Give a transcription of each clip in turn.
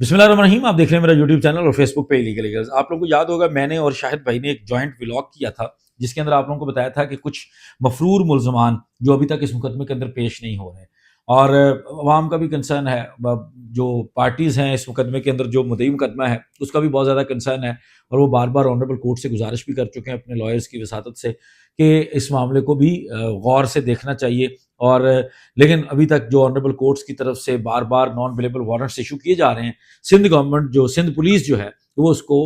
بسم اللہ الرحمن الرحیم. آپ دیکھ رہے ہیں میرا یوٹیوب چینل اور فیس بک پہ ایلیگل ایگلز. آپ لوگوں کو یاد ہوگا میں نے اور شاہد بھائی نے ایک جوائنٹ ولاگ کیا تھا جس کے اندر آپ لوگوں کو بتایا تھا کہ کچھ مفرور ملزمان جو ابھی تک اس مقدمے کے اندر پیش نہیں ہو رہے اور عوام کا بھی کنسرن ہے، جو پارٹیز ہیں اس مقدمے کے اندر، جو مدعی مقدمہ ہے اس کا بھی بہت زیادہ کنسرن ہے اور وہ بار بار آنریبل کورٹ سے گزارش بھی کر چکے ہیں اپنے لائرز کی وساطت سے کہ اس معاملے کو بھی غور سے دیکھنا چاہیے. اور لیکن ابھی تک جو آنریبل کورٹس کی طرف سے بار بار نان اویلیبل وارنٹس ایشو کیے جا رہے ہیں، سندھ گورنمنٹ جو سندھ پولیس جو ہے وہ اس کو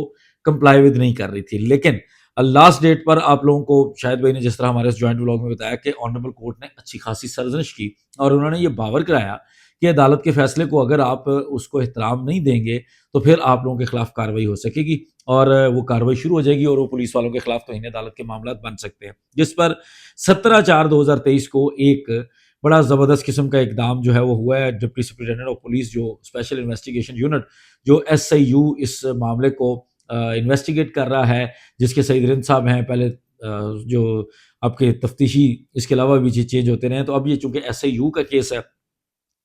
کمپلائی ود نہیں کر رہی تھی. لیکن لاسٹ ڈیٹ پر آپ لوگوں کو شاہد بھائی نے جس طرح ہمارے اس جوائنٹ ولاگ میں بتایا کہ آنریبل کورٹ نے اچھی خاصی سرزنش کی اور انہوں نے یہ باور کرایا کہ عدالت کے فیصلے کو اگر آپ اس کو احترام نہیں دیں گے تو پھر آپ لوگوں کے خلاف کارروائی ہو سکے گی اور وہ کارروائی شروع ہو جائے گی اور وہ پولیس والوں کے خلاف توہین عدالت کے معاملات بن سکتے ہیں. جس پر 17/4/2023 کو ایک بڑا زبردست قسم کا اقدام جو ہے وہ ہوا ہے. ڈپٹی سپرنٹینڈنٹ آف پولیس جو اسپیشل انویسٹیگیشن یونٹ جو SIU اس معاملے کو انویسٹیگیٹ کر رہا ہے، جس کے سعید رند صاحب ہیں. پہلے جو آپ کے تفتیشی اس کے علاوہ بھی چینج ہوتے رہے ہیں، تو اب یہ چونکہ SIU کا کیس ہے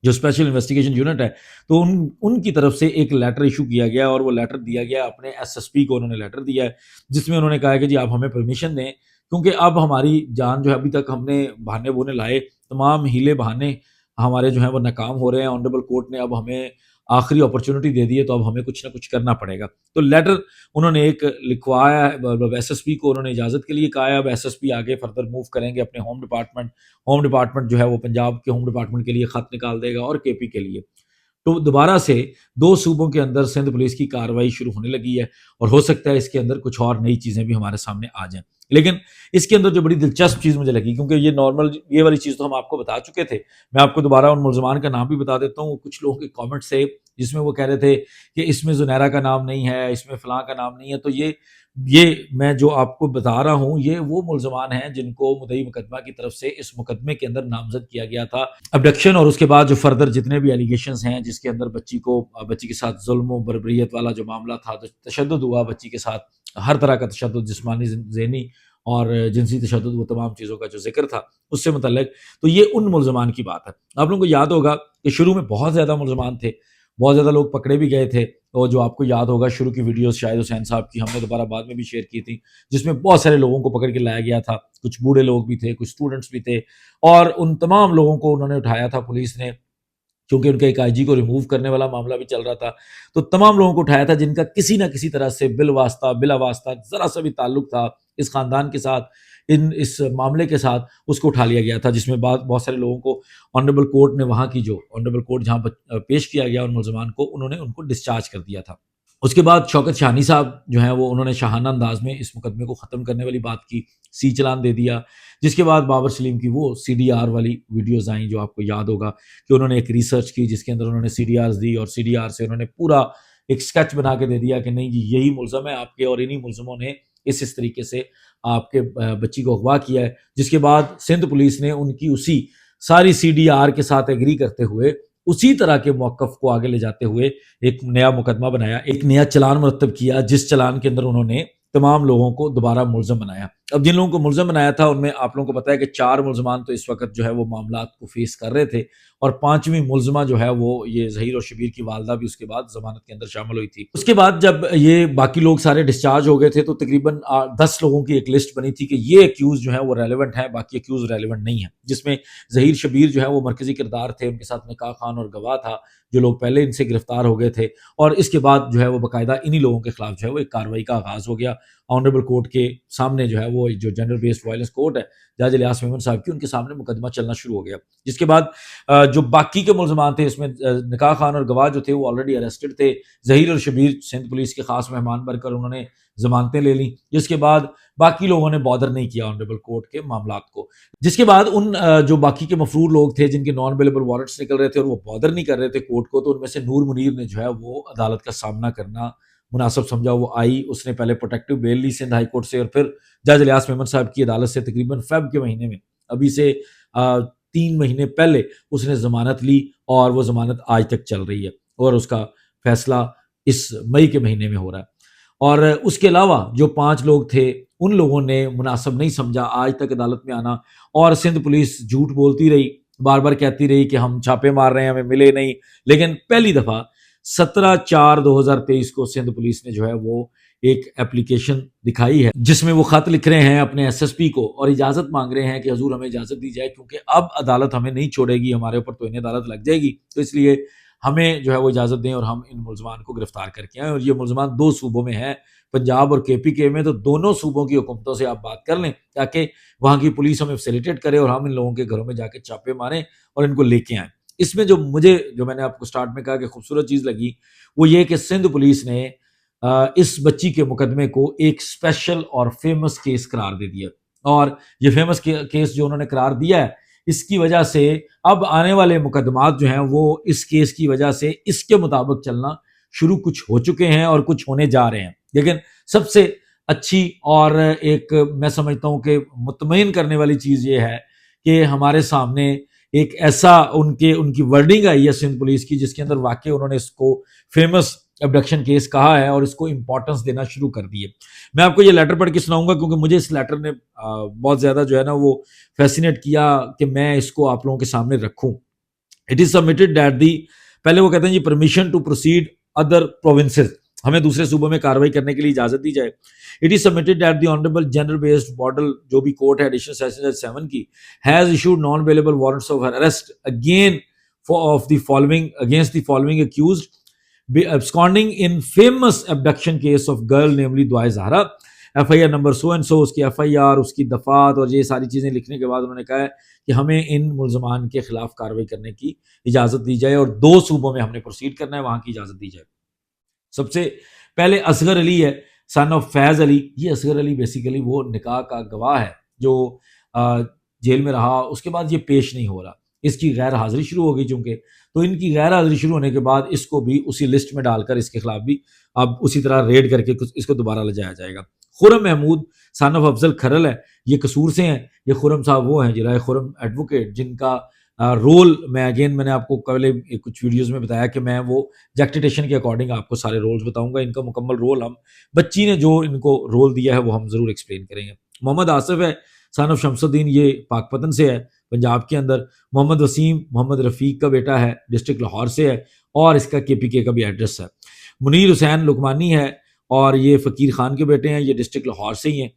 جو اسپیشل انویسٹیگیشن یونٹ ہے، تو ان کی طرف سے ایک لیٹر ایشو کیا گیا اور وہ لیٹر دیا گیا اپنے SSP کو. انہوں نے لیٹر دیا ہے جس میں انہوں نے کہا ہے کہ جی آپ ہمیں پرمیشن دیں، کیونکہ اب ہماری جان جو ہے ابھی تک ہم نے بہانے بونے لائے، تمام ہیلے بہانے ہمارے جو ہیں وہ ناکام ہو رہے ہیں. آنریبل کورٹ نے اب ہمیں آخری اپرچونٹی دے دی ہے، تو اب ہمیں کچھ نہ کچھ کرنا پڑے گا. تو لیٹر انہوں نے ایک لکھوایا ہے SSP کو، انہوں نے اجازت کے لیے کہا ہے. اب SSP آگے فردر موو کریں گے اپنے ہوم ڈپارٹمنٹ جو ہے وہ پنجاب کے ہوم ڈپارٹمنٹ کے لیے خط نکال دے گا اور KP کے لیے. تو دوبارہ سے 2 صوبوں کے اندر سندھ پولیس کی کارروائی شروع ہونے لگی ہے اور ہو سکتا ہے اس کے اندر کچھ اور نئی چیزیں بھی ہمارے سامنے آ جائیں. لیکن اس کے اندر جو بڑی دلچسپ چیز مجھے لگی، کیونکہ یہ نارمل یہ والی چیز تو ہم آپ کو بتا چکے تھے، میں آپ کو دوبارہ ان ملزمان کا نام بھی بتا دیتا ہوں. کچھ لوگوں کے کامنٹس تھے جس میں وہ کہہ رہے تھے کہ اس میں زنیرہ کا نام نہیں ہے، اس میں فلاں کا نام نہیں ہے. تو یہ میں جو آپ کو بتا رہا ہوں یہ وہ ملزمان ہیں جن کو مدعی مقدمہ کی طرف سے اس مقدمے کے اندر نامزد کیا گیا تھا ابڈکشن اور اس کے بعد جو فردر جتنے بھی ایلیگیشنز ہیں جس کے اندر بچی کے ساتھ ظلم و بربریت والا جو معاملہ تھا، تشدد ہوا بچی کے ساتھ، ہر طرح کا تشدد، جسمانی، ذہنی اور جنسی تشدد، وہ تمام چیزوں کا جو ذکر تھا اس سے متعلق. تو یہ ان ملزمان کی بات ہے. آپ لوگوں کو یاد ہوگا کہ شروع میں بہت زیادہ ملزمان تھے، بہت زیادہ لوگ پکڑے بھی گئے تھے. اور جو آپ کو یاد ہوگا شروع کی ویڈیوز شاہد حسین صاحب کی ہم نے دوبارہ بعد میں بھی شیئر کی تھی، جس میں بہت سارے لوگوں کو پکڑ کے لایا گیا تھا. کچھ بوڑھے لوگ بھی تھے، کچھ اسٹوڈنٹس بھی تھے، اور ان تمام لوگوں کو انہوں نے اٹھایا تھا پولیس نے، کیونکہ ان کے ایک IG کو ریموو کرنے والا معاملہ بھی چل رہا تھا. تو تمام لوگوں کو اٹھایا تھا جن کا کسی نہ کسی طرح سے بلا واسطہ ذرا سا بھی تعلق تھا اس خاندان کے ساتھ، اس معاملے کے ساتھ، اس کو اٹھا لیا گیا تھا. جس میں بہت سارے لوگوں کو آنریبل کورٹ نے، وہاں کی جو آنریبل کورٹ جہاں پیش کیا گیا ان ملزمان کو، انہوں نے ان کو ڈسچارج کر دیا تھا. اس کے بعد شوکت شاہنی صاحب جو ہیں وہ انہوں نے شاہانہ انداز میں اس مقدمے کو ختم کرنے والی بات کی، سی چلان دے دیا. جس کے بعد بابر سلیم کی وہ CDR والی ویڈیوز آئیں جو آپ کو یاد ہوگا کہ انہوں نے ایک ریسرچ کی جس کے اندر انہوں نے CDRs دی اور CDR سے انہوں نے پورا ایک سکیچ بنا کے دے دیا کہ نہیں جی یہی ملزم ہے آپ کے، اور انہی ملزموں نے اس طریقے سے آپ کے بچی کو اغوا کیا ہے. جس کے بعد سندھ پولیس نے ان کی اسی ساری CDR کے ساتھ ایگری کرتے ہوئے اسی طرح کے موقف کو آگے لے جاتے ہوئے ایک نیا مقدمہ بنایا، ایک نیا چلان مرتب کیا، جس چلان کے اندر انہوں نے تمام لوگوں کو دوبارہ ملزم بنایا. اب جن لوگوں کو ملزم بنایا تھا ان میں آپ لوگوں کو پتا ہے کہ 4 ملزمان تو اس وقت جو ہے وہ معاملات کو فیس کر رہے تھے، اور 5ویں ملزمہ جو ہے وہ یہ ظہیر اور شبیر کی والدہ بھی اس کے بعد ضمانت کے اندر شامل ہوئی تھی. اس کے بعد جب یہ باقی لوگ سارے ڈسچارج ہو گئے تھے تو تقریباً 10 لوگوں کی ایک لسٹ بنی تھی کہ یہ ایکیوز جو ہے وہ ریلیونٹ ہیں، باقی ایکیوز ریلیونٹ نہیں ہیں. جس میں ظہیر شبیر جو ہے وہ مرکزی کردار تھے، ان کے ساتھ نکاح خان اور گواہ تھا جو لوگ پہلے ان سے گرفتار ہو گئے تھے. اور اس کے بعد جو ہے وہ باقاعدہ انہی لوگوں کے خلاف جو ہے وہ ایک کارروائی کا آغاز ہو گیا. آنریبل کورٹ کے سامنے جو ہے وہ جو جنڈر بیسڈ وائلنس کورٹ ہے جج الیاس میمن صاحب کی، ان کے سامنے مقدمہ چلنا شروع ہو گیا. جس کے بعد جو باقی کے ملزمان تھے اس میں نکاح خان اور گواہ جو تھے وہ آلریڈی اریسٹڈ تھے. ظہیر اور شبیر سندھ پولیس کے خاص مہمان بن کر انہوں نے ضمانتیں لے لیں. جس کے بعد باقی لوگوں نے بادر نہیں کیا آنریبل کورٹ کے معاملات کو. جس کے بعد ان جو باقی کے مفرور لوگ تھے جن کے نان اویلیبل وارنٹس نکل رہے تھے اور وہ بادر نہیں کر رہے تھے کورٹ کو، تو ان میں سے نور منیر نے جو ہے وہ عدالت کا سامنا کرنا مناسب سمجھا. وہ آئی، اس نے پہلے پروٹیکٹیو بیل لی سندھ ہائی کورٹ سے، اور پھر جج الیاس میمن صاحب کی عدالت سے تقریباً فیب کے مہینے میں، ابھی سے 3 مہینے پہلے اس نے ضمانت لی، اور وہ ضمانت آج تک چل رہی ہے اور اس کا فیصلہ اس مئی کے مہینے میں ہو رہا ہے. اور اس کے علاوہ جو 5 لوگ تھے ان لوگوں نے مناسب نہیں سمجھا آج تک عدالت میں آنا، اور سندھ پولیس جھوٹ بولتی رہی، بار بار کہتی رہی کہ ہم چھاپے مار رہے ہیں، ہمیں ملے نہیں. لیکن پہلی دفعہ 17/4/2023 کو سندھ پولیس نے جو ہے وہ ایک اپلیکیشن دکھائی ہے جس میں وہ خط لکھ رہے ہیں اپنے ایس ایس پی کو اور اجازت مانگ رہے ہیں کہ حضور ہمیں اجازت دی جائے، کیونکہ اب عدالت ہمیں نہیں چھوڑے گی، ہمارے اوپر توہین عدالت لگ جائے گی، تو اس لیے ہمیں جو ہے وہ اجازت دیں اور ہم ان ملزمان کو گرفتار کر کے آئیں۔ اور یہ ملزمان 2 صوبوں میں ہیں، پنجاب اور کے پی کے میں، تو دونوں صوبوں کی حکومتوں سے آپ بات کر لیں تاکہ وہاں کی پولیس ہمیں فیسیلیٹیٹ کرے اور ہم ان لوگوں کے گھروں میں جا کے چھاپے ماریں اور ان کو لے کے آئیں۔ اس میں جو میں نے آپ کو سٹارٹ میں کہا کہ خوبصورت چیز لگی وہ یہ کہ سندھ پولیس نے اس بچی کے مقدمے کو ایک اسپیشل اور فیمس کیس قرار دے دیا، اور یہ فیمس کیس جو انہوں نے قرار دیا ہے اس کی وجہ سے اب آنے والے مقدمات جو ہیں وہ اس کیس کی وجہ سے اس کے مطابق چلنا شروع کچھ ہو چکے ہیں اور کچھ ہونے جا رہے ہیں۔ لیکن سب سے اچھی اور ایک میں سمجھتا ہوں کہ مطمئن کرنے والی چیز یہ ہے کہ ہمارے سامنے ایک ایسا ان کی ورڈنگ آئی ہے سندھ پولیس کی جس کے اندر واقعی انہوں نے اس کو فیمس ابڈکشن کیس کہا ہے اور اس کو امپورٹنس دینا شروع کر دی ہے۔ میں آپ کو یہ لیٹر پڑھ کے سناؤں گا کیونکہ مجھے اس لیٹر نے بہت زیادہ جو ہے نا وہ فیسینیٹ کیا کہ میں اس کو آپ لوگوں کے سامنے رکھوں۔ It is submitted that the, پہلے وہ کہتے ہیں جی permission to proceed other provinces, ہمیں دوسرے صوبوں میں کارروائی کرنے کے لیے اجازت دی جائے۔ It is submitted that the honourable general based model جو بھی کورٹ ہے ایڈیشنل سیشن جج 7 کی has issued non available warrants of arrest again against the following accused absconding in famous abduction case of girl namely Duae Zahra, F I R number so and so, اس کی F I are, اس کی دفعات اور یہ ساری چیزیں لکھنے کے بعد انہوں نے کہا ہے کہ ہمیں ان ملزمان کے خلاف کارروائی کرنے کی اجازت دی جائے اور 2 صوبوں میں ہم نے پروسیڈ کرنا ہے، وہاں کی اجازت دی جائے۔ سب سے پہلے اصغر علی ہے، سن آف فیض علی۔ یہ اصغر علی بیسیکلی وہ نکاح کا گواہ ہے جو جیل میں رہا، اس کے بعد یہ پیش نہیں ہو رہا، اس کی غیر حاضری شروع ہو گئی چونکہ، تو ان کی غیر حاضری شروع ہونے کے بعد اس کو بھی اسی لسٹ میں ڈال کر اس کے خلاف بھی اب اسی طرح ریڈ کر کے اس کو دوبارہ لے جایا جائے گا۔ خرم محمود سن آف افضل کھرل ہے، یہ قصور سے ہیں۔ یہ خرم صاحب وہ ہیں جرائے خرم ایڈوکیٹ جن کا رول میں نے آپ کو پہلے کچھ ویڈیوز میں بتایا کہ میں وہ جیکٹیٹیشن کے اکارڈنگ آپ کو سارے رولز بتاؤں گا، ان کا مکمل رول ہم بچی نے جو ان کو رول دیا ہے وہ ہم ضرور ایکسپلین کریں گے۔ محمد آصف ہے سن آف شمس الدین، یہ پاک پتن سے ہے پنجاب کے اندر۔ محمد وسیم محمد رفیق کا بیٹا ہے، ڈسٹرکٹ لاہور سے ہے اور اس کا کے پی کے کا بھی ایڈریس ہے۔ منیر حسین لکمانی ہے اور یہ فقیر خان کے بیٹے ہیں، یہ ڈسٹرکٹ لاہور سے ہی ہیں۔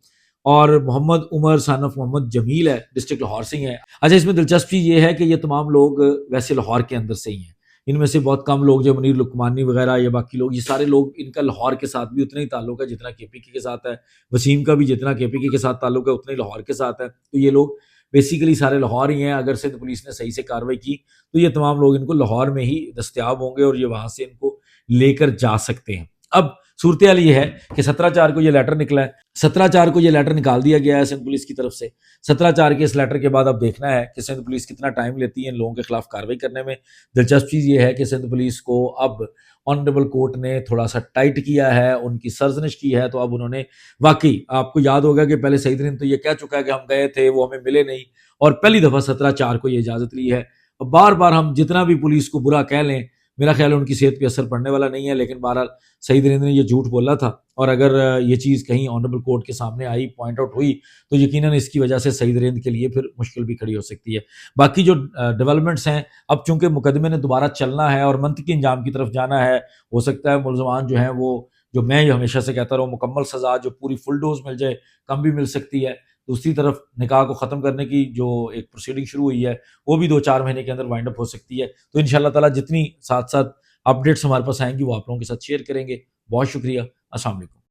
اور محمد عمر سن آف محمد جمیل ہے، ڈسٹرکٹ لاہور سے ہی ہیں۔ اچھا، اس میں دلچسپ چیز یہ ہے کہ یہ تمام لوگ ویسے لاہور کے اندر سے ہی ہیں، ان میں سے بہت کم لوگ جو منیر لکمانی وغیرہ یا باقی لوگ، یہ سارے لوگ ان کا لاہور کے ساتھ بھی اتنا ہی تعلق ہے جتنا کے پی کے ساتھ ہے۔ وسیم کا بھی جتنا کے پی کے ساتھ تعلق ہے اتنا ہی لاہور کے ساتھ ہے، تو یہ لوگ بیسیکلی سارے لاہور ہی ہیں۔ اگر سندھ پولیس نے صحیح سے کارروائی کی تو یہ تمام لوگ ان کو لاہور میں ہی دستیاب ہوں گے اور یہ وہاں سے ان کو لے کر جا سکتے ہیں۔ اب صورتحال یہ ہے کہ 17/4 کو یہ لیٹر نکلا ہے، 17/4 کو یہ لیٹر نکال دیا گیا ہے سندھ پولیس کی طرف سے۔ 17/4 کے اس لیٹر کے بعد اب دیکھنا ہے کہ سندھ پولیس کتنا ٹائم لیتی ہے ان لوگوں کے خلاف کارروائی کرنے میں۔ دلچسپ چیز یہ ہے کہ سندھ پولیس کو اب آنریبل کورٹ نے تھوڑا سا ٹائٹ کیا ہے، ان کی سرزنش کی ہے، تو اب انہوں نے واقعی، آپ کو یاد ہوگا کہ پہلے سعید رین تو یہ کہہ چکا ہے کہ ہم گئے تھے وہ ہمیں ملے نہیں، اور پہلی دفعہ 17/4 کو یہ اجازت لی ہے۔ اب بار بار ہم جتنا بھی پولیس کو برا کہہ لیں، میرا خیال ہے ان کی صحت پہ اثر پڑنے والا نہیں ہے، لیکن بہرحال سعید رین نے یہ جھوٹ بولا تھا، اور اگر یہ چیز کہیں آنریبل کورٹ کے سامنے آئی، پوائنٹ آؤٹ ہوئی، تو یقیناً اس کی وجہ سے سعید رین کے لیے پھر مشکل بھی کھڑی ہو سکتی ہے۔ باقی جو ڈیولپمنٹس ہیں، اب چونکہ مقدمے نے دوبارہ چلنا ہے اور منطقی انجام کی طرف جانا ہے، ہو سکتا ہے ملزمان جو ہیں وہ، جو میں یہ ہمیشہ سے کہتا رہا ہوں، مکمل سزا جو پوری فل ڈوز مل جائے، کم بھی مل سکتی ہے۔ دوسری طرف نکاح کو ختم کرنے کی جو ایک پروسیڈنگ شروع ہوئی ہے وہ بھی 2-4 مہینے کے اندر وائنڈ اپ ہو سکتی ہے۔ تو انشاءاللہ تعالیٰ جتنی ساتھ ساتھ اپڈیٹس ہمارے پاس آئیں گی وہ آپ لوگوں کے ساتھ شیئر کریں گے۔ بہت شکریہ، السلام علیکم۔